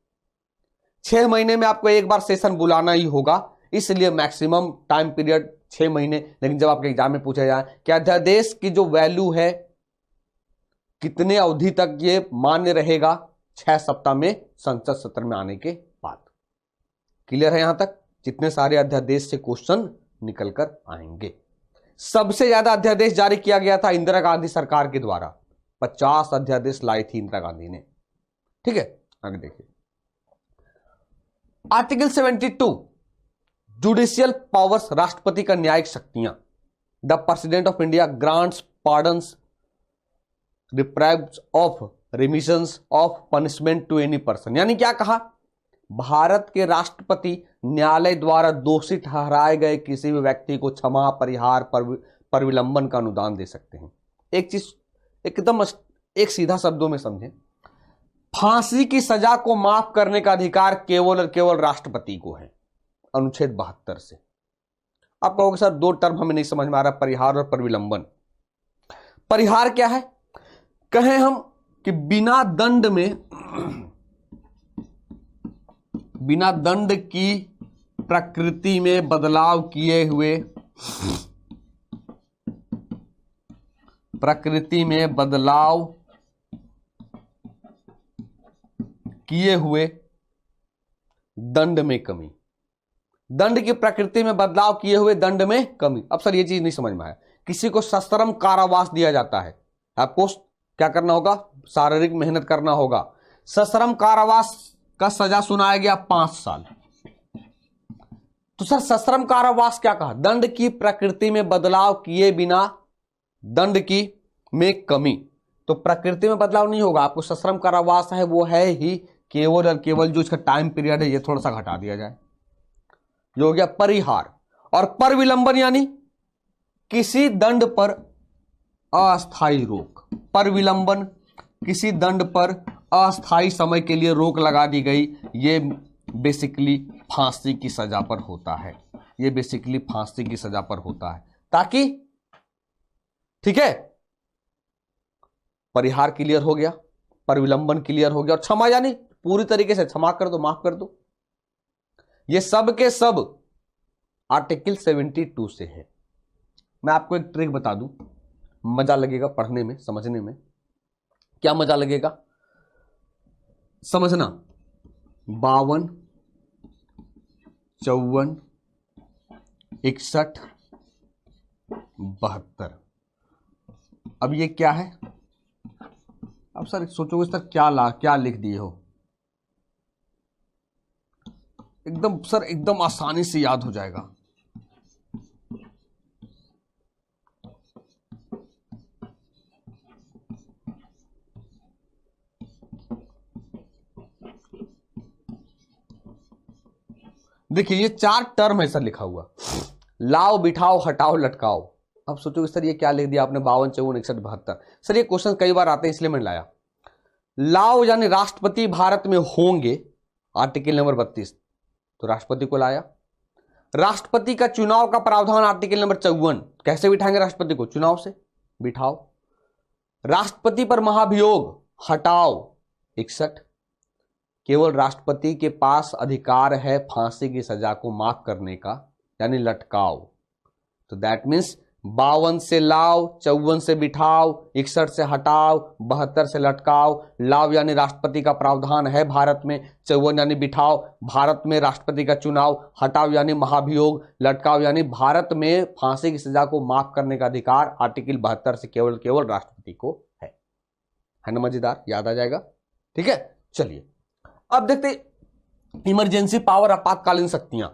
6 महीने में आपको एक बार सेशन बुलाना ही होगा, इसलिए मैक्सिमम टाइम पीरियड 6 महीने। लेकिन जब आपके एग्जाम में पूछा जाए कि अध्यादेश की जो वैल्यू है कितने अवधि तक ये मान्य रहेगा, 6 सप्ताह में संसद सत्र में आने के बाद। क्लियर है यहां तक? जितने सारे अध्यादेश से क्वेश्चन निकल कर आएंगे। सबसे ज्यादा अध्यादेश जारी किया गया था इंदिरा गांधी सरकार के द्वारा, 50 अध्यादेश लाई थी इंदिरा गांधी ने। ठीक है, आगे देखिए आर्टिकल 72, जुडिशियल पावर्स, राष्ट्रपति का न्यायिक शक्तियां। The president of India grants pardons, reprieves of remissions of punishment to any person. यानी क्या कहा? भारत के राष्ट्रपति न्यायालय द्वारा दोषी ठहराए गए किसी भी व्यक्ति को क्षमा, परिहार, पर विलंबन का अनुदान दे सकते हैं। एक चीज एकदम एक सीधा शब्दों में समझें, फांसी की सजा को माफ करने का अधिकार केवल और केवल राष्ट्रपति को है, अनुच्छेद 72 से। आप कहोगे सर 2 टर्म हमें नहीं समझ में आ रहा, परिहार और परविलंबन। परिहार क्या है? कहें हम कि बिना दंड की प्रकृति में बदलाव किए हुए दंड में कमी। दंड की प्रकृति में बदलाव किए हुए दंड में कमी। अब सर ये चीज नहीं समझ में आया। किसी को सश्रम कारावास दिया जाता है, आपको क्या करना होगा? शारीरिक मेहनत करना होगा। सश्रम कारावास का सजा सुनाया गया 5 साल। तो सर सश्रम कारावास क्या कहा? दंड की प्रकृति में बदलाव किए बिना दंड में कमी। तो प्रकृति में बदलाव नहीं होगा, आपको सश्रम कारावास है वो है ही केवल और केवल जो इसका टाइम पीरियड है ये थोड़ा सा घटा दिया जाए, जो हो गया परिहार। और पर विलंबन यानी किसी दंड पर अस्थायी रोक। पर विलंबन किसी दंड पर अस्थायी समय के लिए रोक लगा दी गई, ये बेसिकली फांसी की सजा पर होता है। ये बेसिकली फांसी की सजा पर होता है, ताकि, ठीक है, परिहार क्लियर हो गया, पर विलंबन क्लियर हो गया, और क्षमा यानी पूरी तरीके से क्षमा कर दो, माफ कर दो। ये सब के सब आर्टिकल 72 से है। मैं आपको एक ट्रिक बता दूं, मजा लगेगा पढ़ने में, समझने में। क्या मजा लगेगा समझना। 52, 54, 61, 72। अब ये क्या है? अब सर सोचोगे सर क्या लिख दिए हो। एकदम सर एकदम आसानी से याद हो जाएगा। देखिए ये 4 टर्म है सर लिखा हुआ, लाओ, बिठाओ, हटाओ, लटकाओ। अब सोचोगे सर ये क्या लिख दिया आपने, 52, 54, 61, 72। सर ये क्वेश्चन कई बार आते हैं इसलिए मैंने लाया। लाओ यानी राष्ट्रपति भारत में होंगे, आर्टिकल नंबर 32, तो राष्ट्रपति को लाया। राष्ट्रपति का चुनाव का प्रावधान आर्टिकल नंबर 54, कैसे बिठाएंगे राष्ट्रपति को? चुनाव से, बिठाओ। राष्ट्रपति पर महाभियोग, हटाओ, 61। केवल राष्ट्रपति के पास अधिकार है फांसी की सजा को माफ करने का, यानी लटकाओ। तो दैट मीन्स 52 से लाओ, 54 से बिठाओ, 61 से हटाओ, 72 से लटकाओ। लाओ यानी राष्ट्रपति का प्रावधान है भारत में, 54 यानी बिठाओ, भारत में राष्ट्रपति का चुनाव, हटाओ यानी महाभियोग, लटकाओ यानी भारत में फांसी की सजा को माफ करने का अधिकार आर्टिकल 72 से केवल राष्ट्रपति को है ना। मजेदार, याद आ जाएगा। ठीक है, चलिए अब देखते इमरजेंसी पावर, आपातकालीन शक्तियां।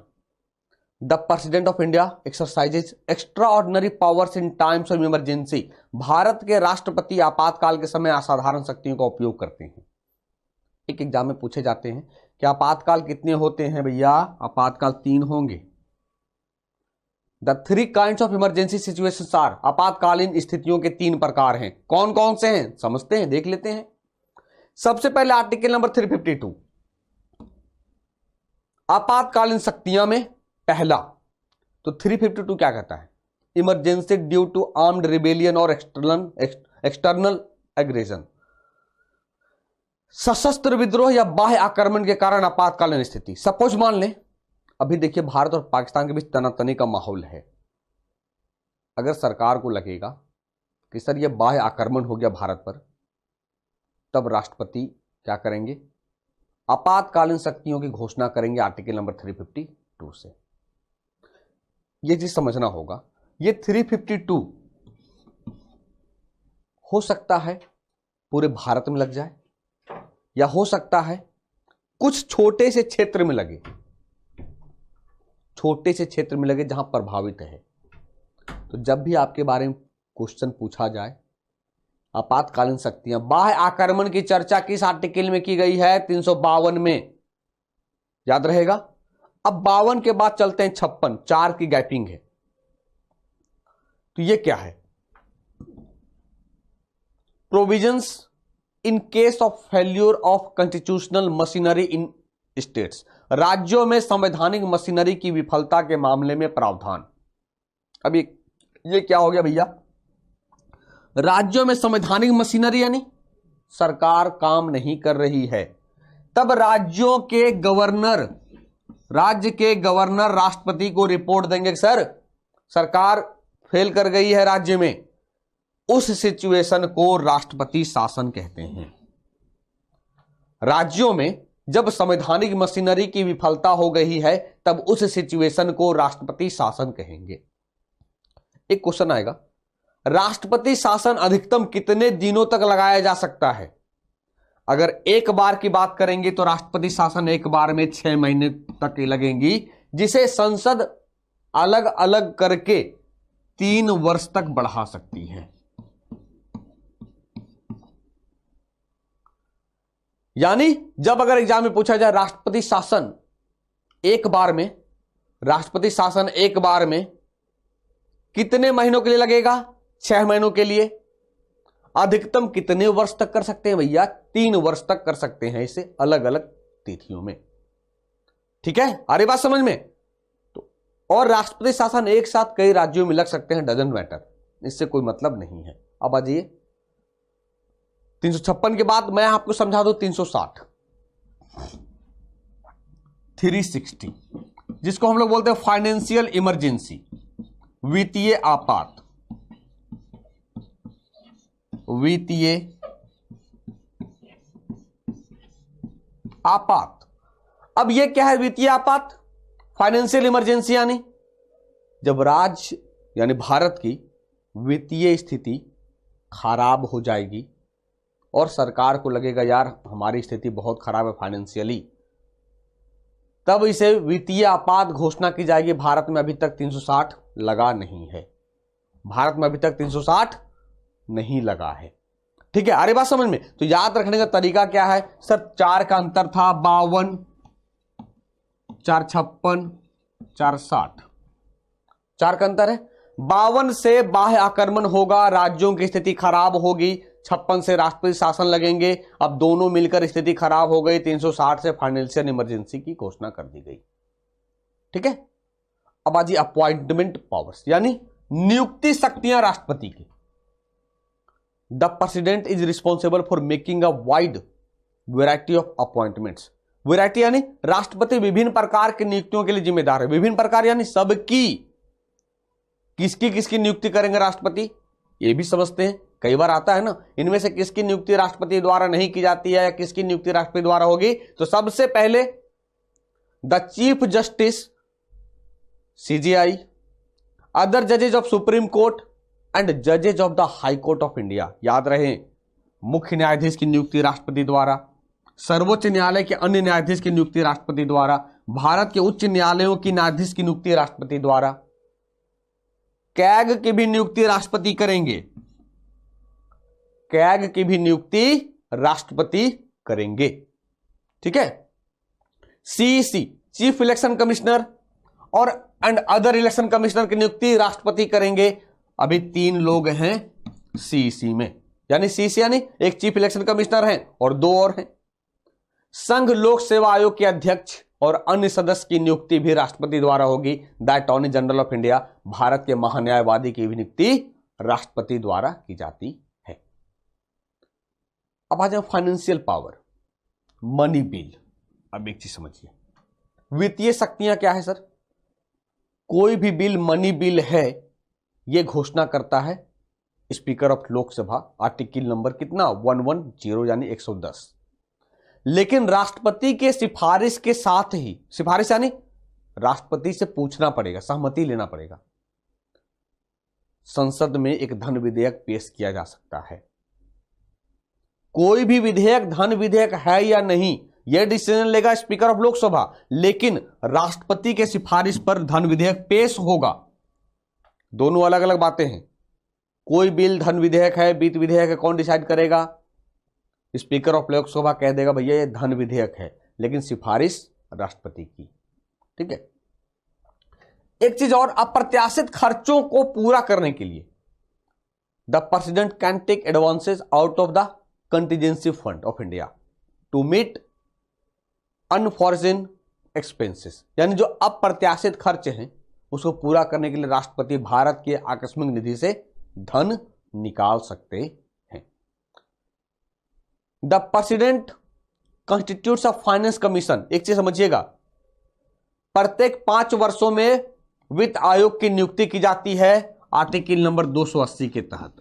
The president of India exercises extra ordinary powers in times of emergency. Bharat के राष्ट्रपति आपातकाल के समय असाधारण शक्तियों का उपयोग करते हैं। एक एग्जाम में पूछे जाते हैं कि आपातकाल कितने होते हैं भैया? आपातकाल 3 होंगे। The 3 kinds of emergency situations are. आपातकालीन स्थितियों के 3 प्रकार हैं। कौन कौन से हैं समझते हैं, देख लेते हैं। सबसे पहले आर्टिकल नंबर 352, आपातकालीन शक्तियां में पहला। तो 352 क्या कहता है? Emergency due to armed rebellion और एक्सटर्नल एग्रेशन। सशस्त्र विद्रोह या बाह्य आक्रमण के कारण आपातकालीन स्थिति। सपोज मान लें अभी देखिए भारत और पाकिस्तान के बीच तनातनी का माहौल है। अगर सरकार को लगेगा कि सर यह बाह्य आक्रमण हो गया भारत पर, तब राष्ट्रपति क्या करेंगे? आपातकालीन शक्तियों की घोषणा करेंगे आर्टिकल नंबर 352 से। यह चीज समझना होगा। यह 352 हो सकता है पूरे भारत में लग जाए, या हो सकता है कुछ छोटे से क्षेत्र में लगे, छोटे से क्षेत्र में लगे जहां प्रभावित है। तो जब भी आपके बारे में क्वेश्चन पूछा जाए, आपातकालीन शक्तियां, बाह्य आक्रमण की चर्चा किस आर्टिकल में की गई है? 352 में, याद रहेगा। अब 52 के बाद चलते हैं 56, 4 की गैपिंग है। तो ये क्या है? Provisions in case of failure of constitutional machinery in states. राज्यों में संवैधानिक मशीनरी की विफलता के मामले में प्रावधान। अब ये क्या हो गया भैया? राज्यों में संवैधानिक मशीनरी यानी सरकार काम नहीं कर रही है, तब राज्यों के गवर्नर, राज्य के गवर्नर राष्ट्रपति को रिपोर्ट देंगे, सर सरकार फेल कर गई है राज्य में। उस सिचुएशन को राष्ट्रपति शासन कहते हैं। राज्यों में जब संवैधानिक मशीनरी की विफलता हो गई है, तब उस सिचुएशन को राष्ट्रपति शासन कहेंगे। एक क्वेश्चन आएगा, राष्ट्रपति शासन अधिकतम कितने दिनों तक लगाया जा सकता है? अगर एक बार की बात करेंगे तो राष्ट्रपति शासन एक बार में 6 महीने तक लगेंगी, जिसे संसद अलग अलग करके 3 वर्ष तक बढ़ा सकती है। यानी जब अगर एग्जाम में पूछा जाए राष्ट्रपति शासन एक बार में कितने महीनों के लिए लगेगा, 6 महीनों के लिए, अधिकतम कितने वर्ष तक कर सकते हैं भैया, 3 वर्ष तक कर सकते हैं इसे अलग अलग तिथियों में। ठीक है, आ रही बात समझ में। तो और राष्ट्रपति शासन एक साथ कई राज्यों में लग सकते हैं, डजंट मैटर, इससे कोई मतलब नहीं है। अब आ जाइए 356 के बाद मैं आपको समझा दूं 360, 360 जिसको हम लोग बोलते हैं फाइनेंशियल इमरजेंसी, वित्तीय आपात, वित्तीय आपात। अब यह क्या है वित्तीय आपात, फाइनेंशियल इमरजेंसी, यानी जब राज्य यानी भारत की वित्तीय स्थिति खराब हो जाएगी और सरकार को लगेगा यार हमारी स्थिति बहुत खराब है फाइनेंशियली, तब इसे वित्तीय आपात घोषणा की जाएगी। भारत में अभी तक 360 लगा नहीं है, भारत में अभी तक 360 नहीं लगा है। ठीक है, अरे बात समझ में। तो याद रखने का तरीका क्या है सर, 4 का अंतर था, 52, 456, 460, 4 का अंतर है। 52 से बाह्य आक्रमण होगा, राज्यों की स्थिति खराब होगी, 56 से राष्ट्रपति शासन लगेंगे। अब दोनों मिलकर स्थिति खराब हो गई, 360 से फाइनेंशियल इमरजेंसी की घोषणा कर दी गई। ठीक है, अब आज अपॉइंटमेंट पावर्स यानी नियुक्ति शक्तियां राष्ट्रपति की। The president is responsible for making a wide variety of appointments. Variety यानी राष्ट्रपति विभिन्न प्रकार की नियुक्तियों के लिए जिम्मेदार है। विभिन्न प्रकार यानी सबकी, किसकी किसकी नियुक्ति करेंगे राष्ट्रपति, ये भी समझते हैं। कई बार आता है ना, इनमें से किसकी नियुक्ति राष्ट्रपति द्वारा नहीं की जाती है या किसकी नियुक्ति राष्ट्रपति द्वारा होगी। तो सबसे पहले the chief justice CJI, other जजेज of supreme court and जजेज of the high court of India. याद रहे, मुख्य न्यायाधीश की नियुक्ति राष्ट्रपति द्वारा, सर्वोच्च न्यायालय के अन्य न्यायाधीश की नियुक्ति राष्ट्रपति द्वारा, भारत के उच्च न्यायालयों की न्यायाधीश की नियुक्ति राष्ट्रपति द्वारा, कैग की भी नियुक्ति राष्ट्रपति करेंगे, कैग की भी नियुक्ति राष्ट्रपति करेंगे। ठीक है, CEC चीफ इलेक्शन कमिश्नर और एंड अदर इलेक्शन कमिश्नर की नियुक्ति राष्ट्रपति करेंगे। अभी 3 लोग हैं CEC में, यानी CEC यानी एक चीफ इलेक्शन कमिश्नर हैं और 2 और हैं। संघ लोक सेवा आयोग के अध्यक्ष और अन्य सदस्य की नियुक्ति भी राष्ट्रपति द्वारा होगी। The attorney general of India, Bharat के महान्यायवादी की भी नियुक्ति राष्ट्रपति द्वारा की जाती है। अब आ जाए फाइनेंशियल पावर, मनी बिल। अब एक चीज समझिए, वित्तीय शक्तियां क्या है सर, कोई भी बिल मनी बिल है, यह घोषणा करता है speaker of Lok Sabha, article number कितना 110 यानी 110। लेकिन राष्ट्रपति के सिफारिश के साथ ही, सिफारिश यानी राष्ट्रपति से पूछना पड़ेगा, सहमति लेना पड़ेगा, संसद में एक धन विधेयक पेश किया जा सकता है। कोई भी विधेयक धन विधेयक है या नहीं, यह डिसीजन लेगा स्पीकर ऑफ लोकसभा, लेकिन राष्ट्रपति के सिफारिश पर धन विधेयक पेश होगा। दोनों अलग अलग बातें हैं। कोई बिल धन विधेयक है, वित्त विधेयक है, कौन डिसाइड करेगा, स्पीकर ऑफ लोकसभा कह देगा भैया ये धन विधेयक है, लेकिन सिफारिश राष्ट्रपति की। ठीक है, एक चीज और, अप्रत्याशित खर्चों को पूरा करने के लिए the president can take advances out of the contingency fund of India to meet unforeseen expenses, यानी जो अप्रत्याशित खर्च हैं उसको पूरा करने के लिए राष्ट्रपति भारत के आकस्मिक निधि से धन निकाल सकते हैं। The president constitutes a finance commission. एक चीज समझिएगा, प्रत्येक 5 वर्षों में वित्त आयोग की नियुक्ति की जाती है आर्टिकल नंबर 280 के तहत।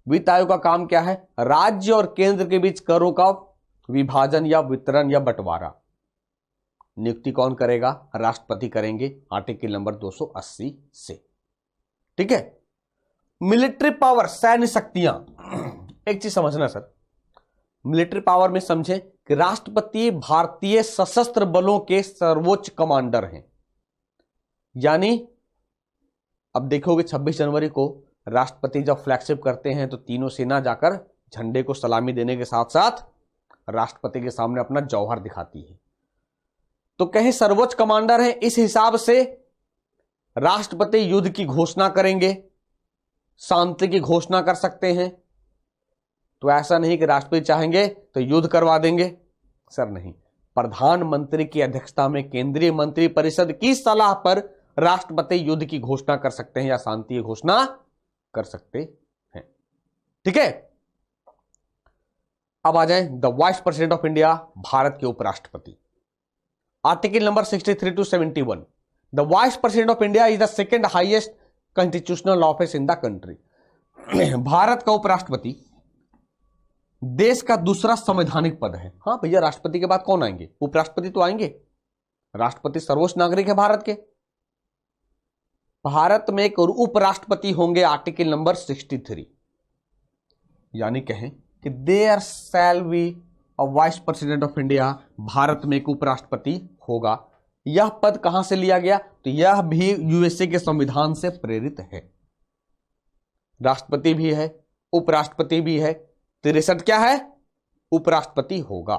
वित्त आयोग का काम क्या है, राज्य और केंद्र के बीच करों का विभाजन या वितरण या बंटवारा। नियुक्ति कौन करेगा, राष्ट्रपति करेंगे, आर्टिकल नंबर 280 से। ठीक है, मिलिट्री पावर, सैन्य शक्तियां। एक चीज समझना सर, मिलिट्री पावर में समझे कि राष्ट्रपति भारतीय सशस्त्र बलों के सर्वोच्च कमांडर हैं। यानी अब देखोगे 26 जनवरी को राष्ट्रपति जब फ्लैगशिप करते हैं तो तीनों सेना जाकर झंडे को सलामी देने के साथ साथ राष्ट्रपति के सामने अपना जौहर दिखाती है। तो कहें सर्वोच्च कमांडर है, इस हिसाब से राष्ट्रपति युद्ध की घोषणा करेंगे, शांति की घोषणा कर सकते हैं। तो ऐसा नहीं कि राष्ट्रपति चाहेंगे तो युद्ध करवा देंगे, सर नहीं। प्रधानमंत्री की अध्यक्षता में केंद्रीय मंत्रिपरिषद की सलाह पर राष्ट्रपति युद्ध की घोषणा कर सकते हैं या शांति की घोषणा कर सकते हैं। ठीक है, अब आ जाए the vice president of India, Bharat के उपराष्ट्रपति। Article number 63 to 71, the vice president of India is the second highest constitutional office in the country. Bharat का उपराष्ट्रपति देश का दूसरा संवैधानिक पद है। हाँ भैया, राष्ट्रपति के बाद कौन आएंगे? उपराष्ट्रपति तो आएंगे। राष्ट्रपति सर्वोच्च नागरिक है भारत के। भारत में एक उपराष्ट्रपति होंगे, आर्टिकल नंबर 63। यानी कहें कि there shall be a vice president of India, Bharat में एक उपराष्ट्रपति होगा। यह पद कहां से लिया गया? तो यह भी यूएसए के संविधान से प्रेरित है। राष्ट्रपति भी है, उपराष्ट्रपति भी है, 63 क्या है? उपराष्ट्रपति होगा।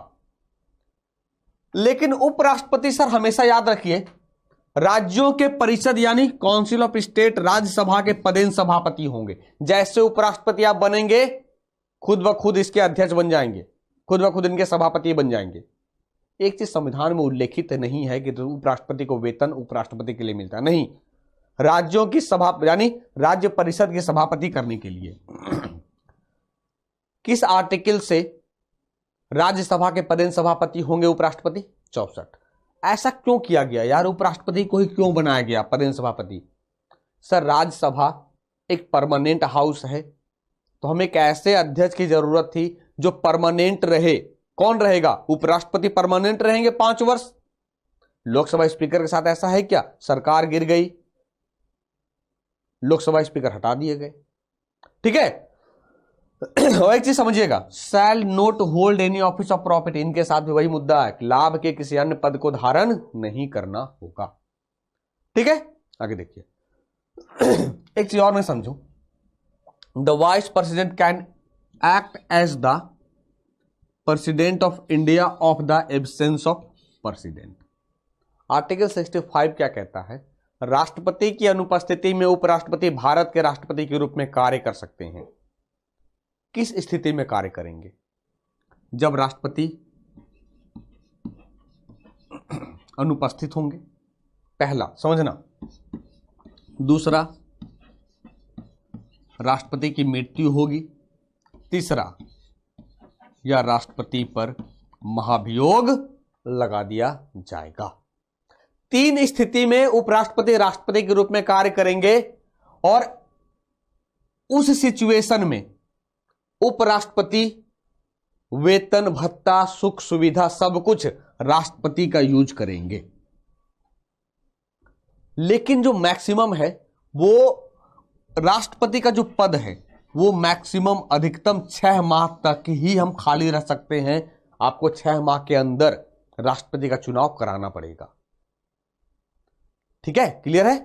लेकिन उपराष्ट्रपति सर हमेशा याद रखिए, राज्यों के परिषद यानी काउंसिल ऑफ स्टेट, राज्यसभा के पदेन सभापति होंगे। जैसे उपराष्ट्रपति आप बनेंगे, खुद ब खुद इसके अध्यक्ष बन जाएंगे, खुद ब खुद इनके सभापति बन जाएंगे। एक चीज संविधान में उल्लेखित नहीं है कि उपराष्ट्रपति को वेतन उपराष्ट्रपति के लिए मिलता है, नहीं। राज्यों की सभा यानी राज्य परिषद के सभापति करने के लिए किस आर्टिकल से राज्यसभा के पदेन सभापति होंगे उपराष्ट्रपति? 64। ऐसा क्यों किया गया यार? उपराष्ट्रपति को ही क्यों बनाया गया पदेन सभापति? सर राज्यसभा एक परमानेंट हाउस है, तो हमें एक ऐसे अध्यक्ष की जरूरत थी जो परमानेंट रहे। कौन रहेगा? उपराष्ट्रपति परमानेंट रहेंगे 5 वर्ष। लोकसभा स्पीकर के साथ ऐसा है क्या? सरकार गिर गई, लोकसभा स्पीकर हटा दिए गए। ठीक है, और एक चीज समझिएगा, shall not hold any office of profit, इनके साथ भी वही मुद्दा है कि लाभ के किसी अन्य पद को धारण नहीं करना होगा। ठीक है, आगे देखिए। एक चीज और मैं समझू, the vice president can act as the president of India of the absence of president. Article 65 क्या कहता है? राष्ट्रपति की अनुपस्थिति में उपराष्ट्रपति भारत के राष्ट्रपति के रूप में कार्य कर सकते हैं। किस स्थिति में कार्य करेंगे? जब राष्ट्रपति अनुपस्थित होंगे, पहला समझना। दूसरा, राष्ट्रपति की मृत्यु होगी। तीसरा, या राष्ट्रपति पर महाभियोग लगा दिया जाएगा। 3 स्थिति में उपराष्ट्रपति राष्ट्रपति के रूप में कार्य करेंगे और उस सिचुएशन में उपराष्ट्रपति वेतन, भत्ता, सुख सुविधा सब कुछ राष्ट्रपति का यूज करेंगे। लेकिन जो मैक्सिमम है वो राष्ट्रपति का जो पद है वो मैक्सिमम अधिकतम 6 माह तक ही हम खाली रह सकते हैं। आपको 6 माह के अंदर राष्ट्रपति का चुनाव कराना पड़ेगा। ठीक है, क्लियर है?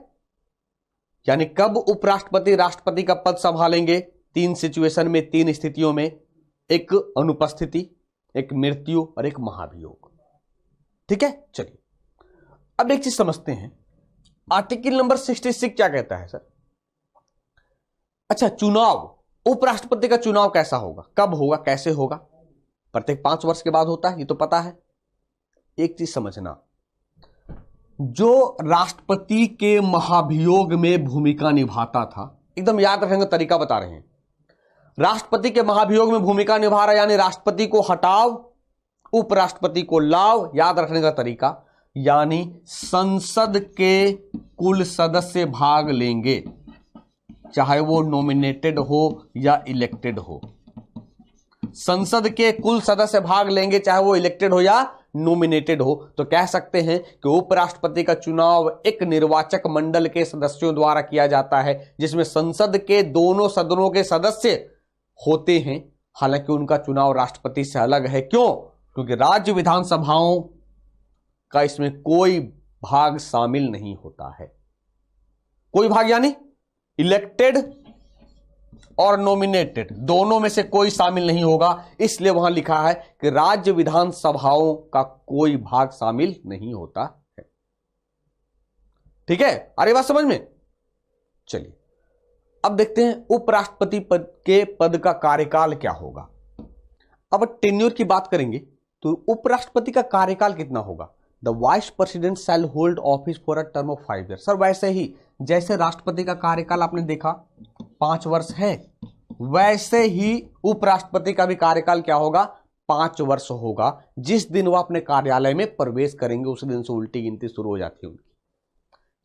यानी कब उपराष्ट्रपति राष्ट्रपति का पद संभालेंगे? 3 सिचुएशन में, 3 स्थितियों में, एक अनुपस्थिति, एक मृत्यु और एक महाभियोग। ठीक है, चलिए अब एक चीज समझते हैं, आर्टिकल नंबर 66 क्या कहता है सर? अच्छा, चुनाव, उपराष्ट्रपति का चुनाव कैसा होगा, कब होगा, कैसे होगा? प्रत्येक 5 वर्ष के बाद होता है, ये तो पता है। एक चीज समझना, जो राष्ट्रपति के महाभियोग में भूमिका निभाता था, एकदम याद रखेंगे, तरीका बता रहे हैं। राष्ट्रपति के महाभियोग में भूमिका निभा रहा, यानी राष्ट्रपति को हटाओ, उपराष्ट्रपति को लाओ। याद रखने का तरीका, यानी संसद के कुल सदस्य भाग लेंगे, चाहे वो नॉमिनेटेड हो या इलेक्टेड हो। संसद के कुल सदस्य भाग लेंगे, चाहे वो इलेक्टेड हो या नॉमिनेटेड हो। तो कह सकते हैं कि उपराष्ट्रपति का चुनाव एक निर्वाचक मंडल के सदस्यों द्वारा किया जाता है, जिसमें संसद के दोनों सदनों के सदस्य होते हैं। हालांकि उनका चुनाव राष्ट्रपति से अलग है। क्यों? क्योंकि राज्य विधानसभाओं का इसमें कोई भाग शामिल नहीं होता है। कोई भाग यानी इलेक्टेड और नॉमिनेटेड, दोनों में से कोई शामिल नहीं होगा, इसलिए वहां लिखा है कि राज्य विधानसभाओं का कोई भाग शामिल नहीं होता है। ठीक है, अरे बात समझ में। चलिए अब देखते हैं उपराष्ट्रपति पद के पद का कार्यकाल क्या होगा। अब टेन्योर की बात करेंगे तो उपराष्ट्रपति का कार्यकाल कितना होगा। The vice president shall hold office for a term of 5 year. Sir वैसे ही जैसे राष्ट्रपति का कार्यकाल आपने देखा 5 वर्ष है, वैसे ही उपराष्ट्रपति का भी कार्यकाल क्या होगा, 5 वर्ष होगा। जिस दिन वह अपने कार्यालय में प्रवेश करेंगे उस दिन से उल्टी गिनती शुरू हो जाती है उनकी।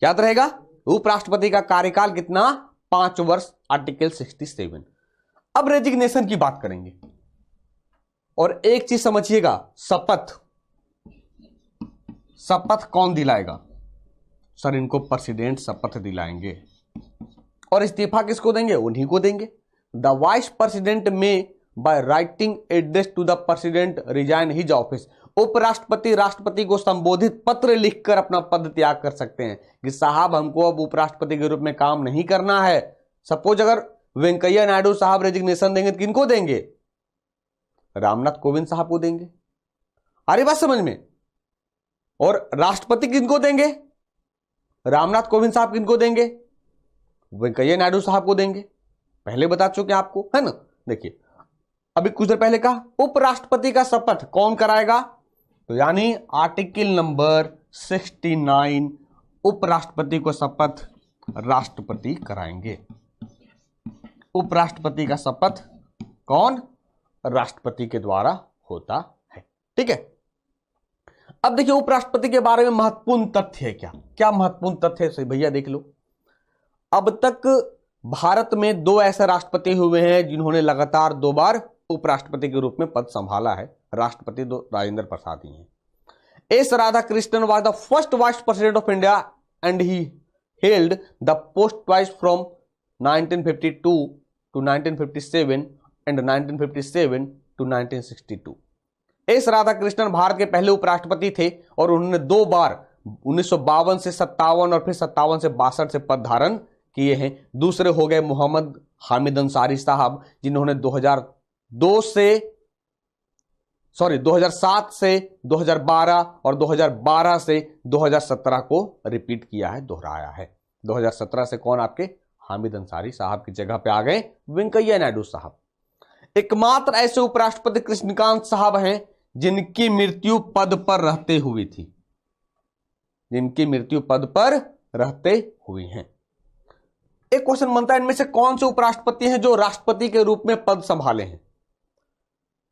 याद रहेगा उपराष्ट्रपति का कार्यकाल कितना, 5 वर्ष, आर्टिकल 67। अब रेजिग्नेशन की बात करेंगे और एक चीज समझिएगा, शपथ कौन दिलाएगा। सर इनको प्रेसिडेंट शपथ दिलाएंगे और इस्तीफा किसको देंगे, उन्हीं को देंगे। The vice president may by writing address to the president resign his office. उपराष्ट्रपति राष्ट्रपति को संबोधित पत्र लिखकर अपना पद त्याग कर सकते हैं कि साहब हमको अब उपराष्ट्रपति के रूप में काम नहीं करना है। सपोज अगर वेंकैया नायडू साहब रेजिग्नेशन देंगे तो किनको देंगे, रामनाथ कोविंद साहब को देंगे। अरे बात समझ में। और राष्ट्रपति किनको देंगे, रामनाथ कोविंद साहब किनको देंगे, वेंकैया नायडू साहब को देंगे। पहले बता चुके आपको, है ना। देखिए अभी कुछ देर पहले कहा उपराष्ट्रपति का शपथ कौन कराएगा, तो यानी आर्टिकल नंबर 69 उपराष्ट्रपति को शपथ राष्ट्रपति कराएंगे। उपराष्ट्रपति का शपथ कौन, राष्ट्रपति के द्वारा होता है। ठीक है, अब देखिए उपराष्ट्रपति के बारे में महत्वपूर्ण तथ्य है क्या, क्या महत्वपूर्ण तथ्य है भैया देख लो। अब तक भारत में 2 ऐसे राष्ट्रपति हुए हैं जिन्होंने लगातार 2 बार उपराष्ट्रपति के रूप में पद संभाला है। राष्ट्रपति 2 राजेंद्र प्रसाद ही हैं। S Radhakrishnan was the first vice president of India and he held the post twice from 1952 to 1957 and 1957 to 1962। S Radhakrishnan Bharat के पहले उपराष्ट्रपति थे और उन्होंने 2 बार 1952 से 57 और फिर 57 से 62 से पद धारण किए हैं। दूसरे हो गए मोहम्मद हामिद अंसारी साहब जिन्होंने 2007 से 2012 और 2012 से 2017 को रिपीट किया है, दोहराया है। 2017 से कौन, आपके हामिद अंसारी साहब की जगह पे आ गए वेंकैया नायडू साहब। एकमात्र ऐसे उपराष्ट्रपति कृष्णकांत साहब हैं जिनकी मृत्यु पद पर रहते हुई थी, जिनकी मृत्यु पद पर रहते हुई हैं। एक क्वेश्चन बनता है इनमें से कौन से उपराष्ट्रपति हैं जो राष्ट्रपति के रूप में पद संभाले हैं।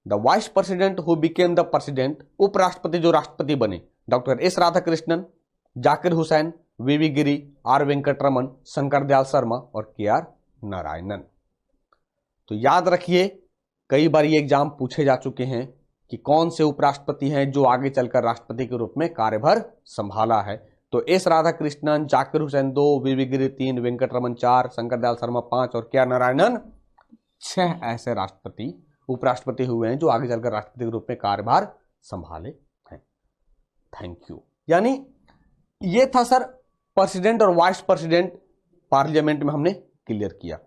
The vice president who became the president, उपराष्ट्रपति जो राष्ट्रपति बने, doctor S Radhakrishnan, Zakir Hussain, VV Giri, R Venkataraman, Shankar Dayal Sharma और के.आर. नारायणन। तो याद रखिए कई बार ये एग्जाम पूछे जा चुके हैं कि कौन से उपराष्ट्रपति हैं जो आगे चलकर राष्ट्रपति के रूप में कार्यभार संभाला है। तो एस राधाकृष्णन, जाकिर हुसैन 2, वीवी गिरी 3, वेंकटरमन 4, शंकर दयाल शर्मा 5 और के.आर. नारायणन 6 ऐसे राष्ट्रपति उपराष्ट्रपति हुए हैं जो आगे चलकर राष्ट्रपति के रूप में कार्यभार संभाले हैं। Thank you. यानी ये था सर प्रेसिडेंट और वाइस प्रेसिडेंट पार्लियामेंट में हमने क्लियर किया।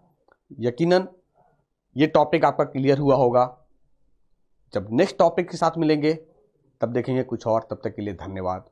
यकीनन ये टॉपिक आपका क्लियर हुआ होगा। जब नेक्स्ट टॉपिक के साथ मिलेंगे तब देखेंगे कुछ और। तब तक के लिए धन्यवाद।